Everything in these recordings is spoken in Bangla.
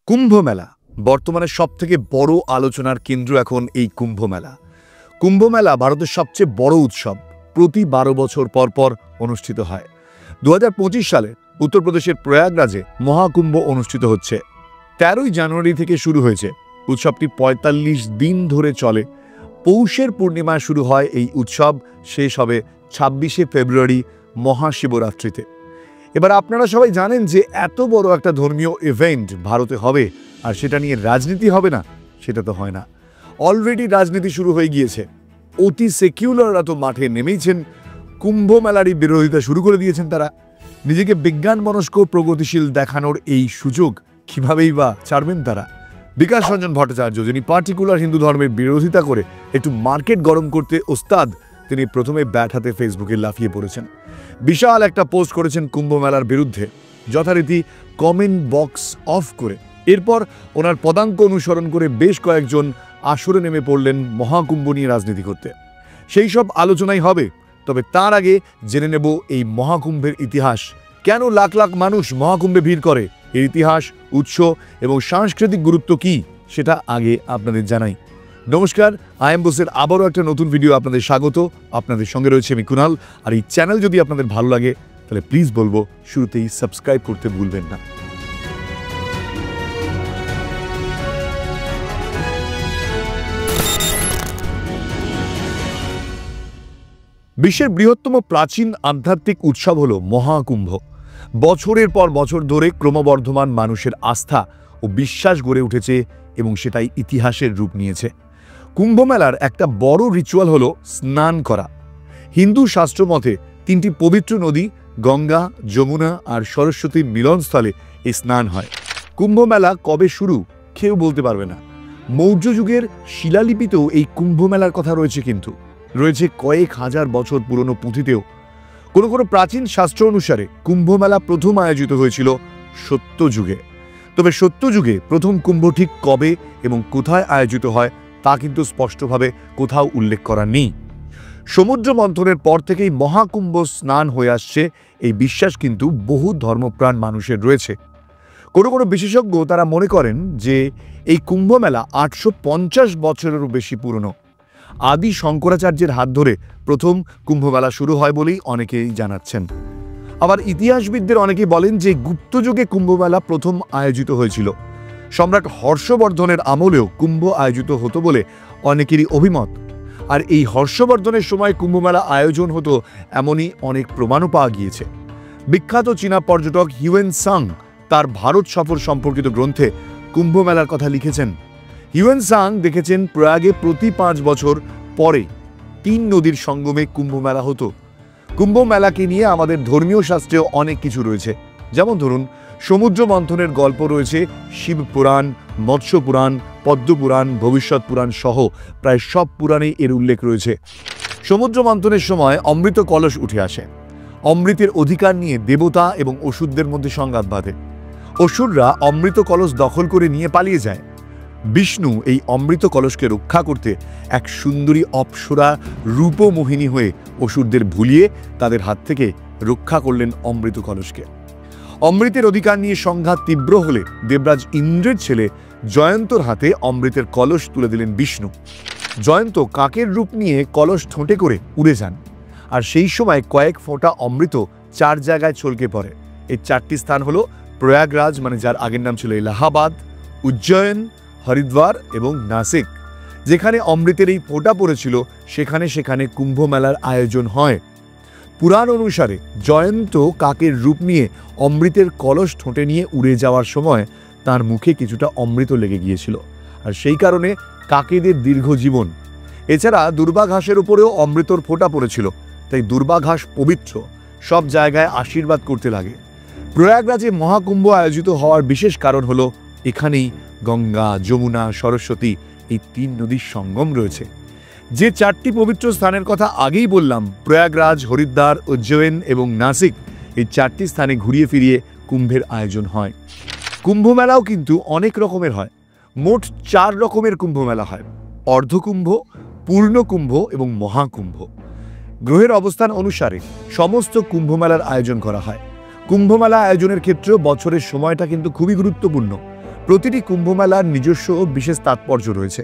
কুম্ভ মেলা বর্তমানে সবথেকে বড় আলোচনার কেন্দ্র এখন এই কুম্ভ মেলা। কুম্ভ মেলা ভারতের সবচেয়ে বড় উৎসব, প্রতি 12 বছর পর পর অনুষ্ঠিত হয়। 2025 সালে উত্তরপ্রদেশের প্রয়াগরাজে মহাকুম্ভ অনুষ্ঠিত হচ্ছে। 13ই জানুয়ারি থেকে শুরু হয়েছে। উৎসবটি 45 দিন ধরে চলে। পৌষের পূর্ণিমায় শুরু হয় এই উৎসব, শেষ হবে 26শে ফেব্রুয়ারি মহাশিবরাত্রিতে। এবার আপনারা সবাই জানেন যে এত বড় একটা ধর্মীয় ইভেন্ট ভারতে হবে আর সেটা নিয়ে রাজনীতি হবে না, সেটা তো হয় না। অলরেডি রাজনীতি শুরু হয়ে গিয়েছে। অতি সেকুলাররা তো মাঠে নেমেইছেন, কুম্ভ মেলারই বিরোধিতা শুরু করে দিয়েছেন তারা। নিজেকে বিজ্ঞান মনস্ক প্রগতিশীল দেখানোর এই সুযোগ কিভাবেই বা ছাড়বেন তারা। বিকাশ রঞ্জন ভট্টাচার্য, যিনি পার্টিকুলার হিন্দু ধর্মের বিরোধিতা করে একটু মার্কেট গরম করতে ওস্তাদ, তিনি প্রথমে ব্যাট হাতে ফেসবুকে লাফিয়ে পড়েছেন। বিশাল একটা পোস্ট করেছেন কুম্ভ মেলার বিরুদ্ধে, যথারীতি কমেন্ট বক্স অফ করে। এরপর ওনার পদাঙ্ক অনুসরণ করে বেশ কয়েকজন আসরে নেমে পড়লেন মহাকুম্ভ নিয়ে রাজনীতি করতে। সেই সব আলোচনাই হবে, তবে তার আগে জেনে নেব এই মহাকুম্ভের ইতিহাস। কেন লাখ লাখ মানুষ মহাকুম্ভে ভিড় করে, এর ইতিহাস, উৎস এবং সাংস্কৃতিক গুরুত্ব কি, সেটা আগে আপনাদের জানাই। নমস্কার, আইএম বোসের আবারও একটা নতুন ভিডিও আপনাদের স্বাগত। আপনাদের সঙ্গে রয়েছে আমি কুনাল। আর এই চ্যানেল যদি আপনাদের ভালো লাগে তাহলে প্লিজ বলবো শুরুতেই সাবস্ক্রাইব করতে ভুলবেন না। বিশ্বের বৃহত্তম প্রাচীন আধ্যাত্মিক উৎসব হল মহাকুম্ভ। বছরের পর বছর ধরে ক্রমবর্ধমান মানুষের আস্থা ও বিশ্বাস গড়ে উঠেছে এবং সেটাই ইতিহাসের রূপ নিয়েছে। কুম্ভ মেলার একটা বড় রিচুয়াল হলো স্নান করা। হিন্দু শাস্ত্র মতে 3টি পবিত্র নদী গঙ্গা, যমুনা আর সরস্বতীর মিলনস্থলে এই স্নান হয়। কুম্ভ মেলা কবে শুরু কেউ বলতে পারবে না। মৌর্য যুগের শিলালিপিতেও এই কুম্ভ মেলার কথা রয়েছে, কিন্তু রয়েছে কয়েক হাজার বছর পুরনো পুঁথিতেও। কোনো কোনো প্রাচীন শাস্ত্র অনুসারে কুম্ভ মেলা প্রথম আয়োজিত হয়েছিল সত্য যুগে। তবে সত্য যুগে প্রথম কুম্ভ ঠিক কবে এবং কোথায় আয়োজিত হয় তা কিন্তু স্পষ্টভাবে কোথাও উল্লেখ করা নেই। সমুদ্র মন্থনের পর থেকেই মহাকুম্ভ স্নান হয়ে আসছে, এই বিশ্বাস কিন্তু বহু ধর্মপ্রাণ মানুষের রয়েছে। কোনো কোনো বিশেষজ্ঞ তারা মনে করেন যে এই কুম্ভ মেলা 850 বছরেরও বেশি পুরনো। আদি শঙ্করাচার্যের হাত ধরে প্রথম কুম্ভ মেলা শুরু হয় বলেই অনেকেই জানাচ্ছেন। আবার ইতিহাসবিদদের অনেকেই বলেন যে গুপ্ত যুগে কুম্ভ মেলা প্রথম আয়োজিত হয়েছিল। সম্রাট হর্ষবর্ধনের আমলেও কুম্ভ আয়োজিত হতো বলে অনেকেরই অভিমত। আর এই হর্ষবর্ধনের সময় কুম্ভ মেলা আয়োজন হতো এমনই অনেক প্রমাণও পাওয়া গিয়েছে। বিখ্যাত চীনা পর্যটক হিউয়েন সাং তার ভারত সফর সম্পর্কিত গ্রন্থে কুম্ভ মেলার কথা লিখেছেন। হিউয়েন সাং দেখেছেন প্রয়াগে প্রতি 5 বছর পরে 3 নদীর সঙ্গমে কুম্ভ মেলা হতো। কুম্ভ মেলাকে নিয়ে আমাদের ধর্মীয় শাস্ত্রেও অনেক কিছু রয়েছে। যেমন ধরুন, সমুদ্র মন্থনের গল্প রয়েছে শিব পুরাণ, মৎস্য পুরাণ, পদ্ম পুরাণ, ভবিষ্যৎ পুরাণ সহ প্রায় সব পুরাণেই এর উল্লেখ রয়েছে। সমুদ্র মন্থনের সময় অমৃত কলস উঠে আসে। অমৃতের অধিকার নিয়ে দেবতা এবং অসুরদের মধ্যে সংঘাত বাধে। অসুররা অমৃত কলস দখল করে নিয়ে পালিয়ে যায়। বিষ্ণু এই অমৃত কলসকে রক্ষা করতে এক সুন্দরী অপ্সরা রূপমোহিনী হয়ে অসুরদের ভুলিয়ে তাদের হাত থেকে রক্ষা করলেন অমৃত কলসকে। অমৃতের অধিকার নিয়ে সংঘাত তীব্র হলে দেবরাজ ইন্দ্রের ছেলে জয়ন্তর হাতে অমৃতের কলস তুলে দিলেন বিষ্ণু। জয়ন্ত কাকের রূপ নিয়ে কলস ঠোঁটে করে উড়ে যান, আর সেই সময় কয়েক ফোঁটা অমৃত 4 জায়গায় ছলকে পড়ে। এই 4টি স্থান হলো প্রয়াগরাজ, মানে যার আগের নাম ছিল এলাহাবাদ, উজ্জয়ন, হরিদ্বার এবং নাসিক। যেখানে অমৃতের এই ফোঁটা পড়েছিল সেখানে সেখানে কুম্ভ মেলার আয়োজন হয়। পুরাণ অনুসারে জয়ন্ত কাকের রূপ নিয়ে অমৃতের কলস ঠোঁটে নিয়ে উড়ে যাওয়ার সময় তার মুখে কিছুটা অমৃত লেগে গিয়েছিল, আর সেই কারণে কাকেদের দীর্ঘ জীবন। এছাড়া দুর্বা ঘাসের উপরেও অমৃতর ফোঁটা পড়েছিল, তাই দুর্বা ঘাস পবিত্র, সব জায়গায় আশীর্বাদ করতে লাগে। প্রয়াগরাজে মহাকুম্ভ আয়োজিত হওয়ার বিশেষ কারণ হলো এখানেই গঙ্গা, যমুনা, সরস্বতী এই 3 নদীর সঙ্গম রয়েছে। যে 4টি পবিত্র স্থানের কথা আগেই বললাম, প্রয়াগরাজ, হরিদ্বার, উজ্জয়ন এবং নাসিক, এই 4টি স্থানে ঘুরিয়ে ফিরিয়ে কুম্ভের আয়োজন হয়। কুম্ভ মেলাও কিন্তু অনেক রকমের হয়। মোট 4 রকমের কুম্ভ মেলা হয়: অর্ধকুম্ভ, পূর্ণকুম্ভ এবং মহাকুম্ভ। গ্রহের অবস্থান অনুসারে সমস্ত কুম্ভ মেলার আয়োজন করা হয়। কুম্ভ মেলা আয়োজনের ক্ষেত্রেও বছরের সময়টা কিন্তু খুবই গুরুত্বপূর্ণ। প্রতিটি কুম্ভমেলার নিজস্ব বিশেষ তাৎপর্য রয়েছে।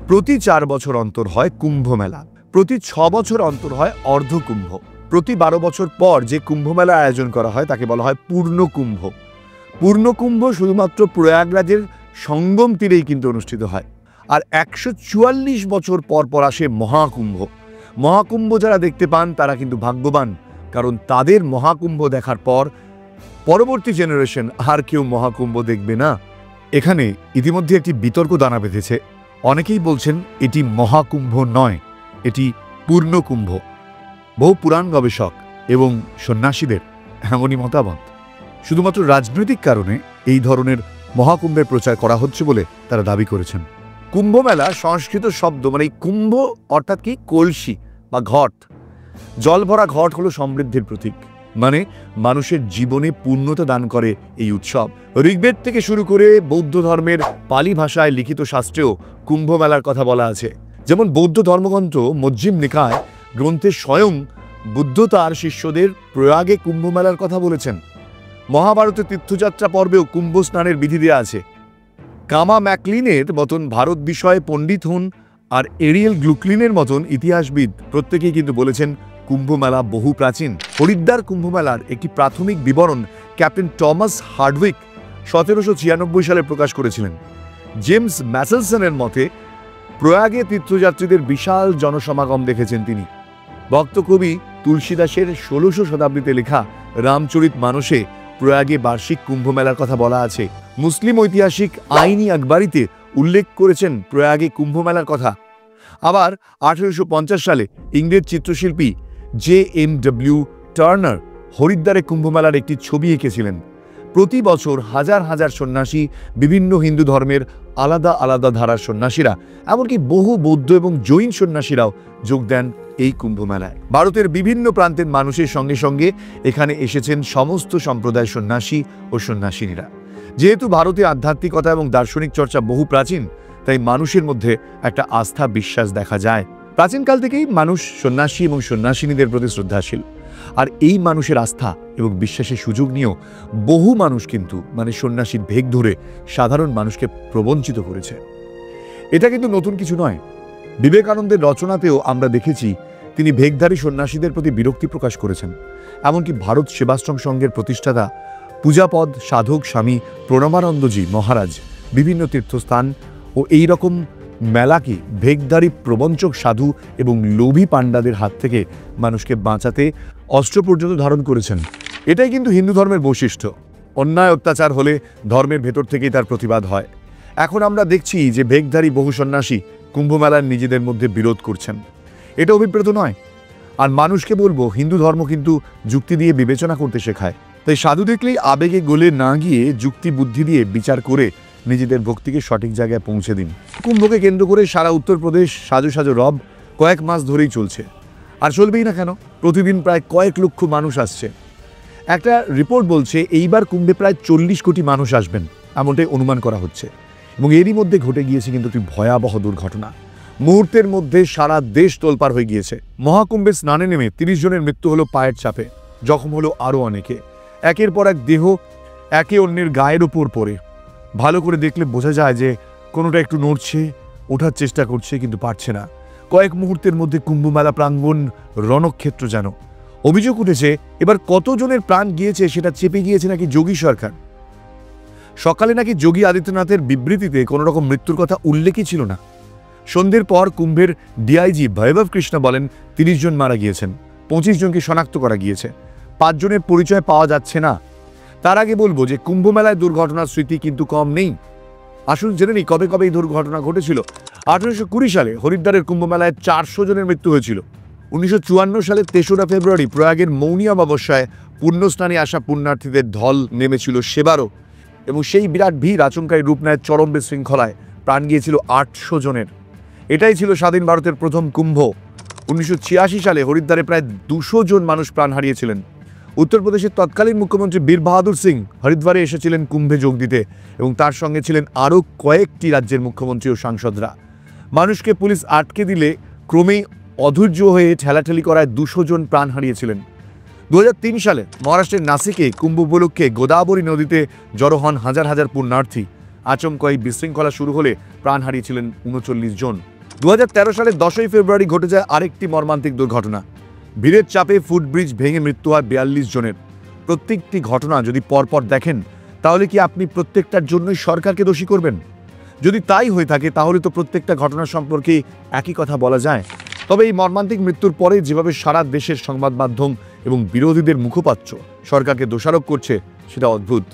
প্রতি 4 বছর অন্তর হয় কুম্ভ মেলা, প্রতি 6 বছর অন্তর হয় অর্ধকুম্ভ, প্রতি 12 বছর পর যে কুম্ভমেলা আয়োজন করা হয় তাকে বলা হয় পূর্ণকুম্ভ। পূর্ণকুম্ভ শুধুমাত্র প্রয়াগরাজের সঙ্গম তীরেই কিন্তু অনুষ্ঠিত হয়। আর 144 বছর পর পর আসে মহাকুম্ভ। মহাকুম্ভ যারা দেখতে পান তারা কিন্তু ভাগ্যবান, কারণ তাদের মহাকুম্ভ দেখার পর পরবর্তী জেনারেশন আর কেউ মহাকুম্ভ দেখবে না। এখানে ইতিমধ্যে একটি বিতর্ক দানা বেঁধেছে। অনেকেই বলছেন এটি মহাকুম্ভ নয়, এটি পূর্ণকুম্ভ। বহু পুরাণ গবেষক এবং সন্ন্যাসীদের এমনই মতামত। শুধুমাত্র রাজনৈতিক কারণে এই ধরনের মহাকুম্ভের প্রচার করা হচ্ছে বলে তারা দাবি করেছেন। কুম্ভমেলা সংস্কৃত শব্দ, মানে কুম্ভ অর্থাৎ কি কলসি বা ঘট। জল ভরা ঘট হলো সমৃদ্ধির প্রতীক, মানে মানুষের জীবনে পূর্ণতা দান করে এই উৎসব। ঋগ্বেদ থেকে শুরু করে বৌদ্ধ ধর্মের পালি ভাষায় লিখিত শাস্ত্রেও কুম্ভ মেলার কথা বলা আছে। যেমন বৌদ্ধ ধর্মগ্রন্থ মজ্জিম নিকায় গ্রন্থে স্বয়ং বুদ্ধ তার শিষ্যদের প্রয়াগে কুম্ভ মেলার কথা বলেছেন। মহাভারতের তীর্থযাত্রা পর্বেও কুম্ভ স্নানের বিধি দেওয়া আছে। কামা ম্যাকলিনের মতন ভারত বিষয়ে পণ্ডিত হন আর এরিয়েল গ্লুকলিনের মতন ইতিহাসবিদ প্রত্যেকেই কিন্তু বলেছেন কুম্ভ মেলা বহু প্রাচীন। হরিদ্বার কুম্ভ মেলার একটি প্রাথমিক বিবরণ ক্যাপ্টেন টমাস হার্ডউইক 1796 সালে প্রকাশ করেছিলেন। জেমস ম্যাসেলসনের মতে প্রয়াগে তীর্থযাত্রীদের বিশাল জনসমাগম দেখেছেন তিনি। ভক্ত কবি তুলসীদাসের 16শো শতাব্দীতে লেখা রামচরিত মানসে প্রয়াগে বার্ষিক কুম্ভ মেলার কথা বলা আছে। মুসলিম ঐতিহাসিক আইনি আকবরীতে উল্লেখ করেছেন প্রয়াগে কুম্ভ মেলার কথা। আবার 1850 সালে ইংরেজ চিত্রশিল্পী JMW টার্নার হরিদ্বারে কুম্ভমেলার একটি ছবি এঁকেছিলেন। প্রতি বছর হাজার হাজার সন্ন্যাসী, বিভিন্ন হিন্দু ধর্মের আলাদা আলাদা ধারার সন্ন্যাসীরা, এমনকি বহু বৌদ্ধ এবং জৈন সন্ন্যাসীরাও যোগ দেন এই কুম্ভমেলায়। ভারতের বিভিন্ন প্রান্তের মানুষের সঙ্গে সঙ্গে এখানে এসেছেন সমস্ত সম্প্রদায় সন্ন্যাসী ও সন্ন্যাসিনীরা। যেহেতু ভারতে আধ্যাত্মিকতা এবং দার্শনিক চর্চা বহু প্রাচীন, তাই মানুষের মধ্যে একটা আস্থা বিশ্বাস দেখা যায়। প্রাচীনকাল থেকেই মানুষ সন্ন্যাসী এবং সন্ন্যাসিনীদের প্রতি শ্রদ্ধাশীল। আর এই মানুষের আস্থা এবং বিশ্বাসের সুযোগ নিয়েও বহু মানুষ কিন্তু সন্ন্যাসীর ভেগ ধরে সাধারণ মানুষকে প্রবঞ্চিত করেছে। এটা কিন্তু নতুন কিছু নয়। বিবেকানন্দের রচনাতেও আমরা দেখেছি তিনি ভেগধারী সন্ন্যাসীদের প্রতি বিরক্তি প্রকাশ করেছেন। এমনকি ভারত সেবাশ্রম সংঘের প্রতিষ্ঠাতা পূজাপদ সাধক স্বামী প্রণবানন্দজি মহারাজ বিভিন্ন তীর্থস্থান ও এই রকম মেলাকে ভেগধারী প্রবঞ্চক সাধু এবং লোভী পাণ্ডাদের হাত থেকে মানুষকে বাঁচাতে অস্ত্র পর্যন্ত ধারণ করেছেন। এটাই কিন্তু হিন্দু ধর্মের বৈশিষ্ট্য। অন্যায় অত্যাচার হলে ধর্মের ভেতর থেকেই তার প্রতিবাদ হয়। এখন আমরা দেখছি যে ভেগধারী বহু সন্ন্যাসী কুম্ভমেলার নিজেদের মধ্যে বিরোধ করছেন। এটা অভিপ্রেত নয়। আর মানুষকে বলবো, হিন্দু ধর্ম কিন্তু যুক্তি দিয়ে বিবেচনা করতে শেখায়। তাই সাধু দেখলেই আবেগে গলে না গিয়ে যুক্তি বুদ্ধি দিয়ে বিচার করে নিজেদের ভক্তিকে সঠিক জায়গায় পৌঁছে দিন। কুম্ভকে কেন্দ্র করে সারা উত্তরপ্রদেশ সাজো সাজো রব কয়েক মাস ধরেই চলছে। আর চলবেই না কেন? প্রতিদিন প্রায় কয়েক লক্ষ মানুষ আসছে। একটা রিপোর্ট বলছে এইবার কুম্ভে প্রায় 40 কোটি মানুষ আসবেন, এমনটাই অনুমান করা হচ্ছে। এবং এরই মধ্যে ঘটে গিয়েছে কিন্তু একটি ভয়াবহ দুর্ঘটনা। মুহূর্তের মধ্যে সারা দেশ তোলপাড় হয়ে গিয়েছে। মহাকুম্ভে স্নানে নেমে 30 জনের মৃত্যু হলো পায়ের চাপে, জখম হলো আরও অনেকে। একের পর এক দেহ একে অন্যের গায়ের উপর পড়ে। ভালো করে দেখলে বোঝা যায় যে কোনোটা একটু নড়ছে, ওঠার চেষ্টা করছে, কিন্তু পারছে না। কয়েক মুহূর্তের মধ্যে কুম্ভমেলা প্রাঙ্গণ রণক্ষেত্র যেন। অভিযোগ উঠেছে এবার কতজনের প্রাণ গিয়েছে সেটা চেপে গিয়েছে নাকি যোগী সরকার। সকালে নাকি যোগী আদিত্যনাথের বিবৃতিতে কোনো রকম মৃত্যুর কথা উল্লেখই ছিল না। সন্ধ্যের পর কুম্ভের ডিআইজি বৈভব কৃষ্ণ বলেন 30 জন মারা গিয়েছেন, 25 জনকে শনাক্ত করা গিয়েছে, 5 জনের পরিচয় পাওয়া যাচ্ছে না। তার আগে বলবো যে কুম্ভমেলায় দুর্ঘটনার স্মৃতি কিন্তু কম নেই। আসুন জেনে নিই কবে কবে এই দুর্ঘটনা ঘটেছিল। 1820 সালে হরিদ্বারের কুম্ভমেলায় 400 জনের মৃত্যু হয়েছিল। 1954 সালের 3রা ফেব্রুয়ারি প্রয়াগের মৌনী অমাবস্যায় পুণ্যস্নানে আসা পুণ্যার্থীদের ঢল নেমেছিল সেবারও, এবং সেই বিরাট ভিড় আচমকাই রূপ নেয় চরম বিশৃঙ্খলায়। প্রাণ গিয়েছিল 800 জনের। এটাই ছিল স্বাধীন ভারতের প্রথম কুম্ভ। 1986 সালে হরিদ্বারে প্রায় 200 জন মানুষ প্রাণ হারিয়েছিলেন। উত্তরপ্রদেশের তৎকালীন মুখ্যমন্ত্রী বীর বাহাদুর সিং হরিদ্বারে এসেছিলেন কুম্ভে যোগ দিতে, এবং তার সঙ্গে ছিলেন আরও কয়েকটি রাজ্যের মুখ্যমন্ত্রী ও সাংসদরা। মানুষকে পুলিশ আটকে দিলে ক্রমেই অধৈর্য হয়ে ঠেলাঠেলি করায় 200 জন প্রাণ হারিয়েছিলেন। 2003 সালে মহারাষ্ট্রের নাসিকে কুম্ভ উপলক্ষে গোদাবরী নদীতে জড়ো হন হাজার হাজার পুণ্যার্থী। আচমকা এই বিশৃঙ্খলা শুরু হলে প্রাণ হারিয়েছিলেন ৩৯ জন। ২০১৩ সালের 10ই ফেব্রুয়ারি ঘটে যায় আরেকটি মর্মান্তিক দুর্ঘটনা। ভিড়ের চাপে ফুটব্রিজ ভেঙে মৃত্যু হয় ৪২ জনের। প্রত্যেকটি ঘটনা যদি পরপর দেখেন তাহলে কি আপনি প্রত্যেকটার জন্যই সরকারকে দোষী করবেন? যদি তাই হয়ে থাকে তাহলে তো প্রত্যেকটা ঘটনা সম্পর্কে একই কথা বলা যায়। তবে এই মর্মান্তিক মৃত্যুর পরে যেভাবে সারা দেশের সংবাদ মাধ্যম এবং বিরোধীদের মুখপাত্র সরকারকে দোষারোপ করছে সেটা অদ্ভুত।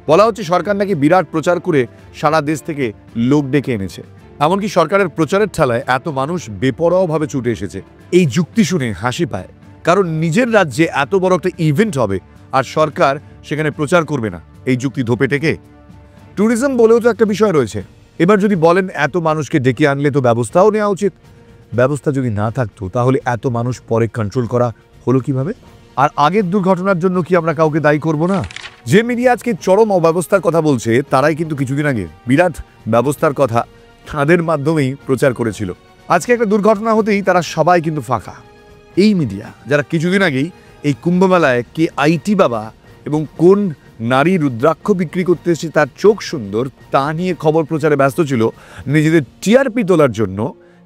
বলা হচ্ছে সরকার নাকি বিরাট প্রচার করে সারা দেশ থেকে লোক ডেকে এনেছে। এমনকি সরকারের প্রচারের ঠেলায় এত মানুষ বেপরোয়াভাবে ছুটে এসেছে। এই যুক্তি শুনে হাসি পায়, কারণ নিজের রাজ্যে এত বড় একটা ইভেন্ট হবে আর সরকার সেখানে প্রচার করবে না, এই যুক্তি ধোপে টেকে? ট্যুরিজম বলেও তো একটা বিষয় রয়েছে। এবার যদি বলেন এত মানুষকে ডেকে আনলে তো ব্যবস্থাও নেওয়া উচিত। ব্যবস্থা যদি না থাকতো তাহলে এত মানুষ পরে কন্ট্রোল করা হলো কিভাবে? আর আগের দুর্ঘটনার জন্য কি আমরা কাউকে দায়ী করব না? যে মিডিয়া আজকে চরম অব্যবস্থার কথা বলছে তারাই কিন্তু কিছুদিন আগে বিরাট ব্যবস্থার কথা তাদের মাধ্যমেই প্রচার করেছিল। আজকে একটা দুর্ঘটনা হতেই তারা সবাই কিন্তু ফাঁকা। এই মিডিয়া যারা কিছুদিন আগেই এই কুম্ভমেলায় কে আইটি বাবা এবং কোন নারী রুদ্রাক্ষ বিক্রি করতে এসেছে তার চোখ সুন্দর তা নিয়ে খবর প্রচারে ব্যস্ত ছিল নিজেদের টিআরপি তোলার জন্য,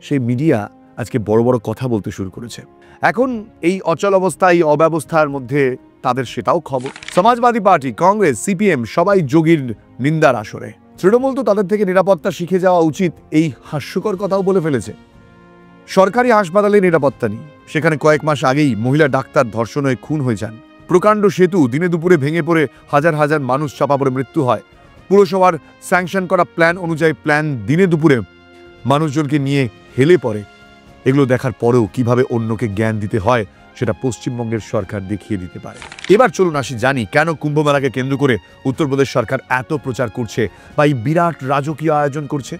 সেই মিডিয়া আজকে বড় বড় কথা বলতে শুরু করেছে। এখন এই অচল অবস্থা, এই অব্যবস্থার মধ্যে তাদের সেটাও খবর। সমাজবাদী পার্টি, কংগ্রেস, সিপিএম সবাই যোগীর নিন্দার আসরে। তৃণমূল তো তাদের থেকে নিরাপত্তা শিখে যাওয়া উচিত, এই হাস্যকর কথাও বলে ফেলেছে। সরকারি হাসপাতালে নিরাপত্তা নেই, সেখানে কয়েক মাস আগেই মহিলা ডাক্তার ধর্ষণ হয়ে খুন হয়ে যান। প্রকাণ্ড সেতু দিনে দুপুরে ভেঙে পড়ে হাজার হাজার মানুষ চাপা পড়ে মৃত্যু হয়। পুরসভার স্যাংশন করা প্ল্যান অনুযায়ী প্ল্যান দিনে দুপুরে মানুষজনকে নিয়ে হেলে পড়ে। এগুলো দেখার পরেও কিভাবে অন্যকে জ্ঞান দিতে হয় সেটা পশ্চিমবঙ্গের সরকার দেখিয়ে দিতে পারে। এবার চলুন আসি জানি কেন কুম্ভমেলাকে কেন্দ্র করে উত্তরপ্রদেশ সরকার এত প্রচার করছে বা এই বিরাট রাজকীয় আয়োজন করছে।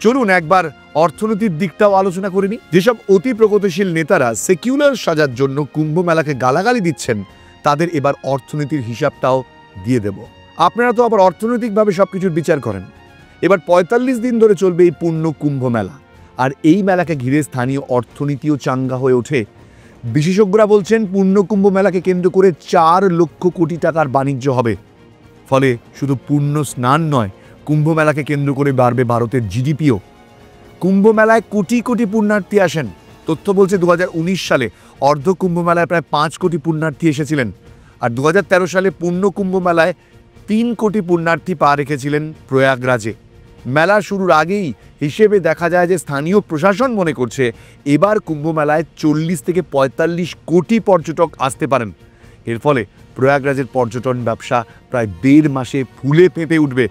চলুন একবার অর্থনীতির দিকটাও আলোচনা করে নিই। যেসব অতি প্রগতিশীল নেতারা সেকুলার সাজার জন্য কুম্ভমেলাকে গালাগালি দিচ্ছেন তাদের এবার অর্থনীতির হিসাবটাও দিয়ে দেব। আপনারা তো আবার অর্থনৈতিকভাবে সবকিছুর বিচার করেন। এবার ৪৫ দিন ধরে চলবে এই পূর্ণ কুম্ভ মেলা, আর এই মেলাকে ঘিরে স্থানীয় অর্থনীতিও চাঙ্গা হয়ে ওঠে। বিশেষজ্ঞরা বলছেন পূর্ণ কুম্ভ মেলাকে কেন্দ্র করে ৪ লক্ষ কোটি টাকার বাণিজ্য হবে। ফলে শুধু পূর্ণ স্নান নয়, কুম্ভ মেলাকে কেন্দ্র করে বাড়বে ভারতের জিডিপিও। কুম্ভ মেলায় কোটি কোটি পুণ্যার্থী আসেন। তথ্য বলছে ২০১৯ সালে অর্ধ কুম্ভ মেলায় প্রায় ৫ কোটি পুণ্যার্থী এসেছিলেন, আর ২০১৩ সালে পূর্ণ কুম্ভ মেলায় ৩ কোটি পুণ্যার্থী পা রেখেছিলেন প্রয়াগরাজে। মেলা শুরুর আগেই হিসেবে দেখা যায় যে স্থানীয় প্রশাসন মনে করছে এবার কুম্ভ মেলায় ৪০ থেকে ৪৫ কোটি পর্যটক আসতে পারেন। এর ফলে প্রয়াগরাজের পর্যটন ব্যবসা প্রায় ১.৫ মাসে ফুলে ফেঁপে উঠবে।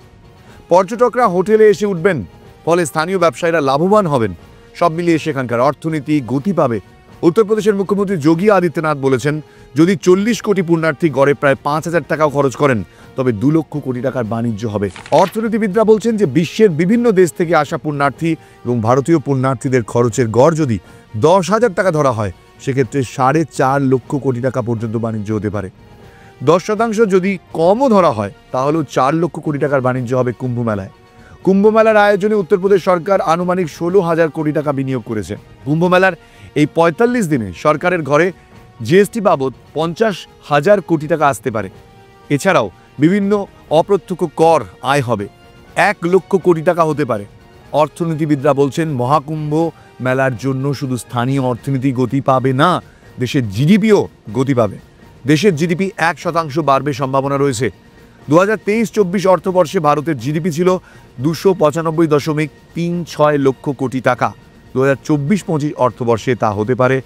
পর্যটকরা হোটেলে এসে উঠবেন, ফলে স্থানীয় ব্যবসায়ীরা লাভবান হবেন। সব মিলিয়ে সেখানকার অর্থনীতি গতি পাবে। উত্তরপ্রদেশের মুখ্যমন্ত্রী যোগী আদিত্যনাথ বলেছেন যদি ৪০ কোটি পুণ্যার্থী গড়ে প্রায় ৫,০০০ টাকাও খরচ করেন তবে ২ লক্ষ কোটি টাকার বাণিজ্য হবে। অর্থনীতিবিদরা বলছেন যে বিশ্বের বিভিন্ন দেশ থেকে আসা পুণ্যার্থী এবং ভারতীয় পুণ্যার্থীদের খরচের গড় যদি ১০,০০০ টাকা ধরা হয় সেক্ষেত্রে ৪.৫ লক্ষ কোটি টাকা পর্যন্ত বাণিজ্য হতে পারে। ১০% যদি কমও ধরা হয় তাহলেও ৪ লক্ষ কোটি টাকার বাণিজ্য হবে কুম্ভ মেলায়। কুম্ভ মেলার আয়োজনে উত্তরপ্রদেশ সরকার আনুমানিক ১৬,০০০ কোটি টাকা বিনিয়োগ করেছে। কুম্ভ মেলার এই ৪৫ দিনে সরকারের ঘরে জিএসটি বাবদ ৫০,০০০ কোটি টাকা আসতে পারে। এছাড়াও বিভিন্ন অপ্রত্যক্ষ কর আয় হবে, ১ লক্ষ কোটি টাকা হতে পারে। অর্থনীতিবিদরা বলছেন মহাকুম্ভ মেলার জন্য শুধু স্থানীয় অর্থনীতি গতি পাবে না, দেশের জিডিপিও গতি পাবে। দেশের জিডিপি ১% বাড়বে সম্ভাবনা রয়েছে। ২০২৩-২৪ অর্থবর্ষে ভারতের জিডিপি ছিল ২৯৫.৩৬ লক্ষ কোটি টাকা। ২০২৪-২৫ অর্থবর্ষে তা হতে পারে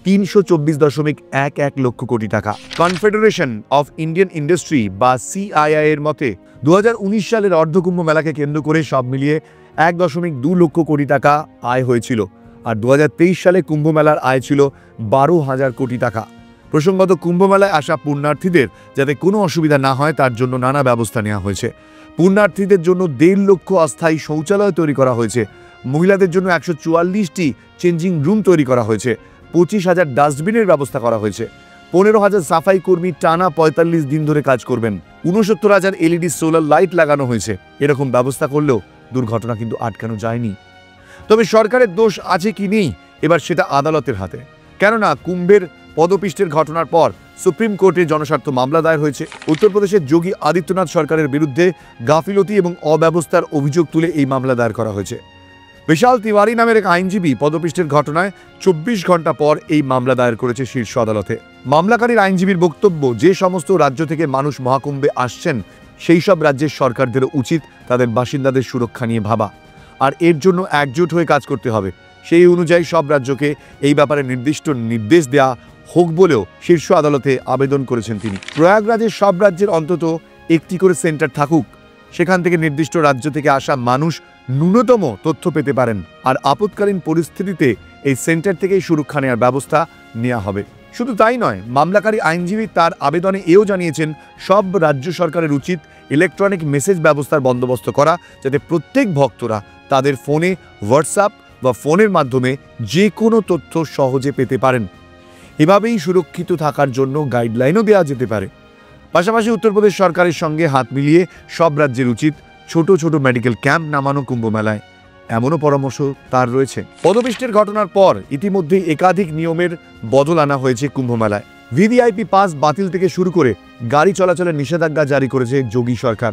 ৩২৪.১১ লক্ষ কোটি টাকা। কনফেডারেশন অফ ইন্ডিয়ান ইন্ডাস্ট্রি বা সিআইআই এর মতে ২০১৯ সালের অর্ধকুম্ভ মেলাকে কেন্দ্র করে সব মিলিয়ে ১.২ লক্ষ কোটি টাকা আয় হয়েছিল, আর ২০২৩ সালে কুম্ভ মেলার আয় ছিল ১২,০০০ কোটি টাকা। প্রসঙ্গত কুম্ভ মেলায় আসা পুণ্যার্থীদের যাতে কোনো অসুবিধা না হয় তার জন্য নানা ব্যবস্থা নেওয়া হয়েছে। পুণ্যার্থীদের জন্য ১.৫ লক্ষ অস্থায়ী শৌচালয় তৈরি করা হয়েছে। মহিলাদের জন্য ১৪৪টি চেঞ্জিং রুম তৈরি করা হয়েছে। ২৫,০০০ ডাস্টবিনের ব্যবস্থা করা হয়েছে। ১৫,০০০ সাফাই কর্মী টানা ৪৫ দিন ধরে কাজ করবেন। ৬৯,০০০ এলইডি সোলার লাইট লাগানো হয়েছে। এরকম ব্যবস্থা করলেও দুর্ঘটনা কিন্তু আটকানো যায়নি। তবে সরকারের দোষ আছে কি নেই এবার সেটা আদালতের হাতে, কেননা কুম্ভের পদপিষ্টের ঘটনার পর সুপ্রিম কোর্টে জনস্বার্থ মামলা দায়ের হয়েছে। উত্তরপ্রদেশের যোগী আদিত্যনাথ সরকারের বিরুদ্ধে গাফিলতি এবং অব্যবস্থার অভিযোগ তুলে এই মামলা দায়ের করা হয়েছে। বিশাল তিওয়ারি নামের এক আইনজীবী পদপিষ্টের ঘটনায় 24 ঘন্টা পর এই মামলা দায়ের করেছে শীর্ষ আদালতে। মামলাকারীর আইনজীবীর বক্তব্য, যে সমস্ত রাজ্য থেকে মানুষ মহাকুম্ভে আসছেন সেই সব রাজ্যের সরকারদেরও উচিত তাদের বাসিন্দাদের সুরক্ষা নিয়ে ভাবা, আর এর জন্য একজোট হয়ে কাজ করতে হবে। সেই অনুযায়ী সব রাজ্যকে এই ব্যাপারে নির্দিষ্ট নির্দেশ দেওয়া হোক বলেও শীর্ষ আদালতে আবেদন করেছেন তিনি। প্রয়াগরাজের সব রাজ্যের অন্তত একটি করে সেন্টার থাকুক, সেখান থেকে নির্দিষ্ট রাজ্য থেকে আসা মানুষ ন্যূনতম তথ্য পেতে পারেন, আর আপৎকালীন পরিস্থিতিতে এই সেন্টার থেকেই সুরক্ষা নেওয়ার ব্যবস্থা নেওয়া হবে। শুধু তাই নয়, মামলাকারী আইনজীবী তার আবেদনে এও জানিয়েছেন সব রাজ্য সরকারের উচিত ইলেকট্রনিক মেসেজ ব্যবস্থার বন্দোবস্ত করা, যাতে প্রত্যেক ভক্তরা তাদের ফোনে, হোয়াটসঅ্যাপ বা ফোনের মাধ্যমে যে কোনো তথ্য সহজে পেতে পারেন। এভাবেই সুরক্ষিত থাকার জন্য গাইডলাইনও দেওয়া যেতে পারে। পাশাপাশি উত্তরপ্রদেশ সরকারের সঙ্গে হাত মিলিয়ে সব রাজ্যের উচিত ছোট ছোট মেডিকেল ক্যাম্প নামানো কুম্ভ মেলায়, এমনও পরামর্শ তার রয়েছে। পদপিষ্টের ঘটনার পর ইতিমধ্যেই একাধিক নিয়মের বদল আনা হয়েছে কুম্ভ মেলায়। ভিভিআইপি পাস বাতিল থেকে শুরু করে গাড়ি চলাচলের নিষেধাজ্ঞা জারি করেছে যোগী সরকার।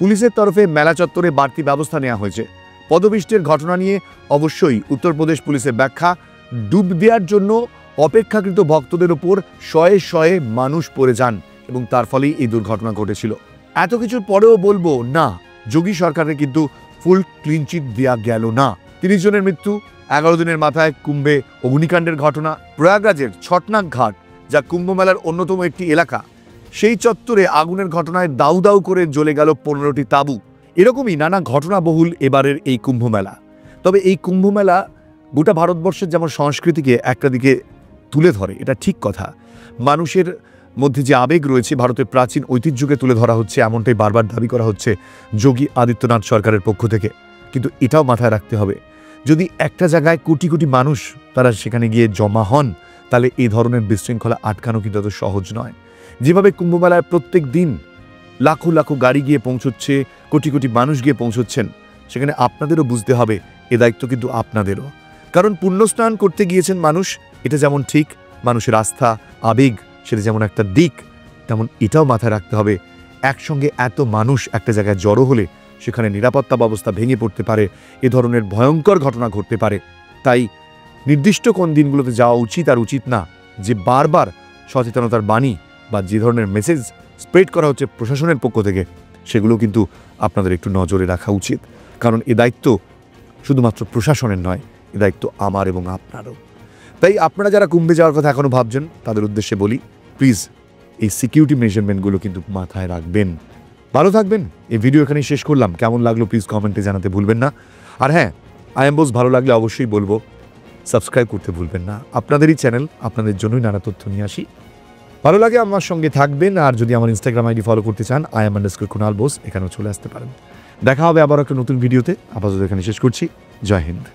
পুলিশের তরফে মেলা চত্বরে বাড়তি ব্যবস্থা নেওয়া হয়েছে। পদপিষ্টের ঘটনা নিয়ে অবশ্যই উত্তরপ্রদেশ পুলিশের ব্যাখ্যা, ডুব দেওয়ার জন্য অপেক্ষাকৃত ভক্তদের উপর শয়ে শয়ে মানুষ পড়ে যান এবং তার ফলেই এই দুর্ঘটনা ঘটেছিল। এত কিছুর পরেও বলবো না, যোগী সরকারের কিন্তু ফুল ক্লিনচিট দেওয়া গেল না। 30 জনের মৃত্যু, 11 দিনের মাথায় কুম্ভে অগ্নিকাণ্ডের ঘটনা। প্রয়াগরাজের ছটনাক ঘাট, যা কুম্ভ মেলার অন্যতম একটি এলাকা, সেই চত্বরে আগুনের ঘটনায় দাউ দাউ করে জ্বলে গেল 15টি তাঁবু। এরকমই নানা ঘটনাবহুল এবারের এই কুম্ভ মেলা। তবে এই কুম্ভ মেলা গোটা ভারতবর্ষের যেমন সংস্কৃতিকে একটা দিকে তুলে ধরে, এটা ঠিক কথা। মানুষের মধ্যে যে আবেগ রয়েছে, ভারতের প্রাচীন ঐতিহ্যকে তুলে ধরা হচ্ছে, এমনটাই বারবার দাবি করা হচ্ছে যোগী আদিত্যনাথ সরকারের পক্ষ থেকে। কিন্তু এটাও মাথায় রাখতে হবে, যদি একটা জায়গায় কোটি কোটি মানুষ তারা সেখানে গিয়ে জমা হন, তাহলে এই ধরনের বিশৃঙ্খলা আটকানো কিন্তু এত সহজ নয়। যেভাবে কুম্ভমেলায় প্রত্যেক দিন লাখো লাখো গাড়ি গিয়ে পৌঁছচ্ছে, কোটি কোটি মানুষ গিয়ে পৌঁছচ্ছেন, সেখানে আপনাদেরও বুঝতে হবে এ দায়িত্ব কিন্তু আপনাদেরও। কারণ পুণ্যস্নান করতে গিয়েছেন মানুষ, এটা যেমন ঠিক, মানুষের আস্থা, আবেগ সেটা যেমন একটা দিক, তেমন এটাও মাথায় রাখতে হবে একসঙ্গে এত মানুষ একটা জায়গায় জড়ো হলে সেখানে নিরাপত্তা ব্যবস্থা ভেঙে পড়তে পারে, এ ধরনের ভয়ঙ্কর ঘটনা ঘটতে পারে। তাই নির্দিষ্ট কোন দিনগুলোতে যাওয়া উচিত আর উচিত না, যে বারবার সচেতনতার বাণী বা যে ধরনের মেসেজ স্প্রেড করা হচ্ছে প্রশাসনের পক্ষ থেকে, সেগুলো কিন্তু আপনাদের একটু নজরে রাখা উচিত। কারণ এ দায়িত্ব শুধুমাত্র প্রশাসনের নয়, এ দায়িত্ব আমার এবং আপনারও। তাই আপনারা যারা কুম্ভে যাওয়ার কথা এখনও ভাবছেন, তাদের উদ্দেশ্যে বলি, প্লিজ এই সিকিউরিটি মেজারমেন্টগুলো কিন্তু মাথায় রাখবেন। ভালো থাকবেন। এই ভিডিও এখানেই শেষ করলাম। কেমন লাগলো প্লিজ কমেন্টে জানাতে ভুলবেন না। আর হ্যাঁ, আইএমবোস ভালো লাগলে অবশ্যই বলবো সাবস্ক্রাইব করতে ভুলবেন না। আপনাদেরই চ্যানেল, আপনাদের জন্যই নানা তথ্য নিয়ে আসি। ভালো লাগে আমার সঙ্গে থাকবেন। আর যদি আমার ইনস্টাগ্রাম আইডি ফলো করতে চান, IAM_কুনাল বোস, এখানেও চলে আসতে পারেন। দেখা হবে আবার একটা নতুন ভিডিওতে। আপাতত এখানে শেষ করছি। জয় হিন্দ।